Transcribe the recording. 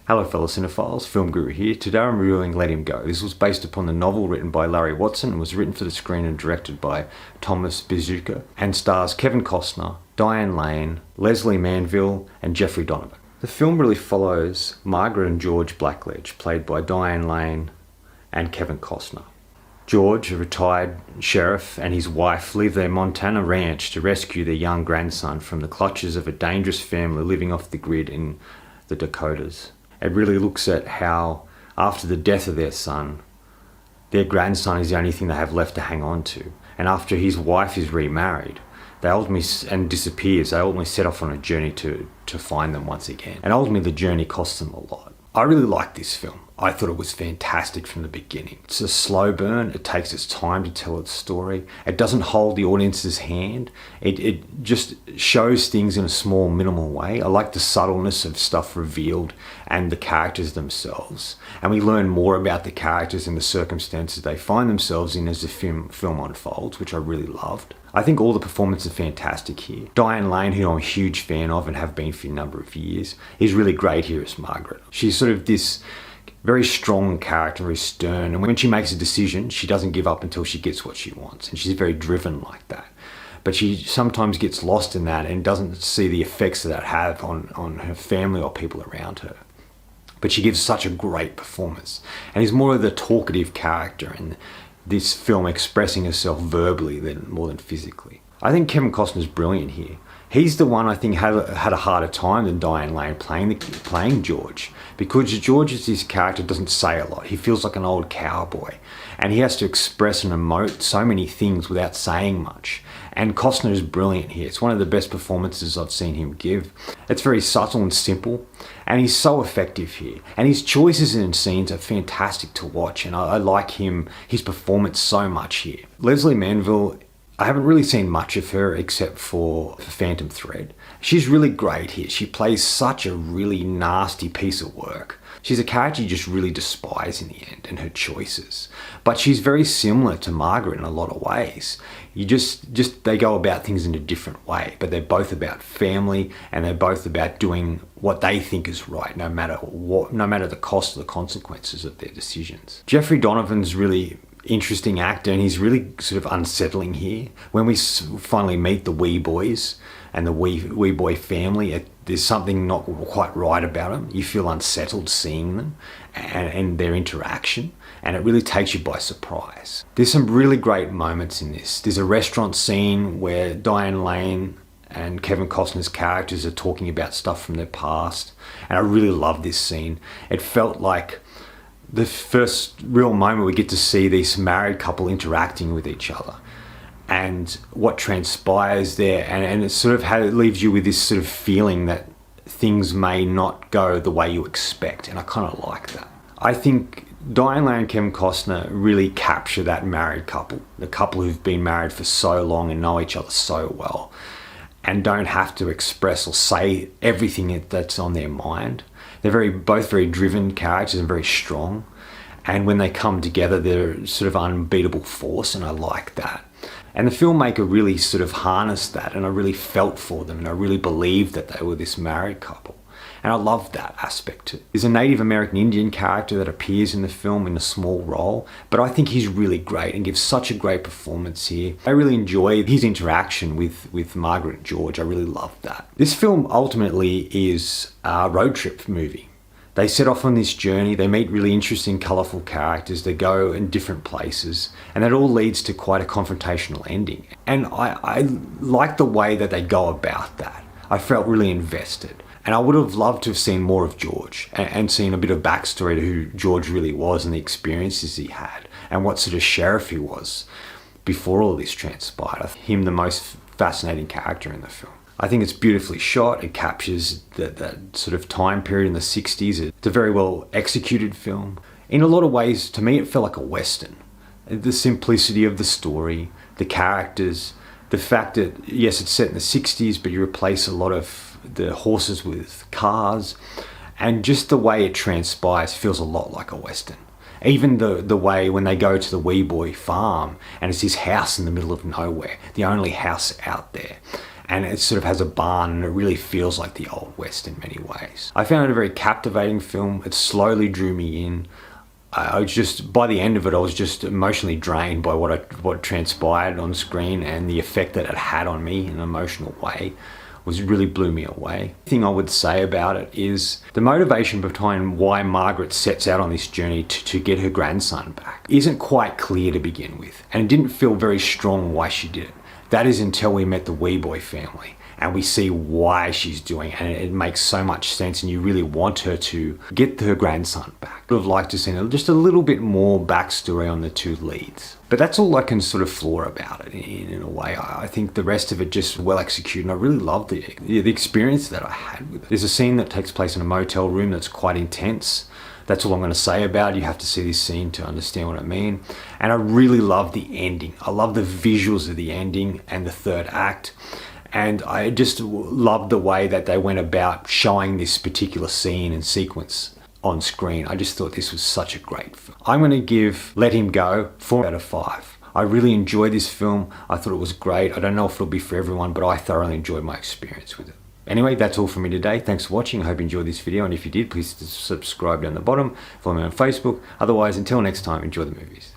Hello fellow cinephiles, Film Guru here. Today I'm reviewing Let Him Go. This was based upon the novel written by Larry Watson and was written for the screen and directed by Thomas Bezuka and stars Kevin Costner, Diane Lane, Leslie Manville and Jeffrey Donovan. The film really follows Margaret and George Blackledge, played by Diane Lane and Kevin Costner. George, a retired sheriff, and his wife leave their Montana ranch to rescue their young grandson from the clutches of a dangerous family living off the grid in the Dakotas. It really looks at how, after the death of their son, their grandson is the only thing they have left to hang on to. And after his wife is remarried, they ultimately, and disappears, they ultimately set off on a journey to find them once again. And ultimately the journey costs them a lot. I really like this film. I thought it was fantastic from the beginning. It's a slow burn. It takes its time to tell its story. It doesn't hold the audience's hand. It just shows things in a small, minimal way. I like the subtleness of stuff revealed and the characters themselves. And we learn more about the characters and the circumstances they find themselves in as the film unfolds, which I really loved. I think all the performances are fantastic here. Diane Lane, who I'm a huge fan of and have been for a number of years, is really great here as Margaret. She's sort of this very strong character, very stern, and when she makes a decision, she doesn't give up until she gets what she wants, and she's very driven like that. But she sometimes gets lost in that and doesn't see the effects that have on her family or people around her. But she gives such a great performance, and is more of the talkative character in this film, expressing herself verbally more than physically. I think Kevin Costner's brilliant here. He's the one I think had a harder time than Diane Lane playing George, because George is this character doesn't say a lot. He feels like an old cowboy, and he has to express and emote so many things without saying much. And Costner is brilliant here. It's one of the best performances I've seen him give. It's very subtle and simple, and he's so effective here. And his choices in scenes are fantastic to watch, and I like his performance so much here. Leslie Manville, I haven't really seen much of her except for Phantom Thread. She's really great here. She plays such a really nasty piece of work. She's a character you just really despise in the end, and her choices. But she's very similar to Margaret in a lot of ways. They go about things in a different way, but they're both about family, and they're both about doing what they think is right, no matter the cost or the consequences of their decisions. Jeffrey Donovan's really interesting actor, and he's really sort of unsettling here. When we finally meet the wee boys and the wee boy family, there's something not quite right about them. You feel unsettled seeing them and their interaction, and it really takes you by surprise. There's some really great moments in this. There's a restaurant scene where Diane Lane and Kevin Costner's characters are talking about stuff from their past, and I really love this scene. It felt like the first real moment we get to see this married couple interacting with each other and what transpires there, and it sort of it leaves you with this sort of feeling that things may not go the way you expect, and I kind of like that. I think Diane Lane and Kevin Costner really capture that married couple, the couple who've been married for so long and know each other so well and don't have to express or say everything that's on their mind. They're both very driven characters and very strong, and when they come together they're sort of unbeatable force, and I like that. And the filmmaker really sort of harnessed that, and I really felt for them, and I really believed that they were this married couple, and I loved that aspect too. There's a Native American Indian character that appears in the film in a small role, but I think he's really great and gives such a great performance here. I really enjoy his interaction with Margaret and George. I really loved that. This film ultimately is a road trip movie. They set off on this journey, they meet really interesting, colourful characters, they go in different places, and it all leads to quite a confrontational ending. And I like the way that they go about that. I felt really invested. And I would have loved to have seen more of George and seen a bit of backstory to who George really was and the experiences he had and what sort of sheriff he was before all this transpired. I find him the most fascinating character in the film. I think it's beautifully shot. It captures that sort of time period in the 60s. It's a very well executed film. In a lot of ways, to me, it felt like a Western. The simplicity of the story, the characters, the fact that, yes, it's set in the 60s, but you replace a lot of the horses with cars, and just the way it transpires feels a lot like a Western. Even the way when they go to the wee boy farm and it's his house in the middle of nowhere, the only house out there, and it sort of has a barn, and it really feels like the Old West in many ways. I found it a very captivating film. It slowly drew me in. I was just, by the end of it, I was just emotionally drained by what transpired on screen, and the effect that it had on me in an emotional way really blew me away. The thing I would say about it is the motivation behind why Margaret sets out on this journey to get her grandson back isn't quite clear to begin with, and it didn't feel very strong why she did it. That is until we met the Weeboy family and we see why she's doing it, and it makes so much sense, and you really want her to get her grandson back. I would have liked to see just a little bit more backstory on the two leads. But that's all I can sort of flaw about it in a way. I think the rest of it just well executed, and I really loved the experience that I had with it. There's a scene that takes place in a motel room that's quite intense. That's all I'm going to say about it. You have to see this scene to understand what I mean. And I really love the ending. I love the visuals of the ending and the third act. And I just loved the way that they went about showing this particular scene and sequence on screen. I just thought this was such a great film. I'm going to give Let Him Go 4 out of 5. I really enjoyed this film. I thought it was great. I don't know if it'll be for everyone, but I thoroughly enjoyed my experience with it. Anyway, that's all from me today. Thanks for watching. I hope you enjoyed this video, and if you did, please subscribe down the bottom. Follow me on Facebook. Otherwise, until next time, enjoy the movies.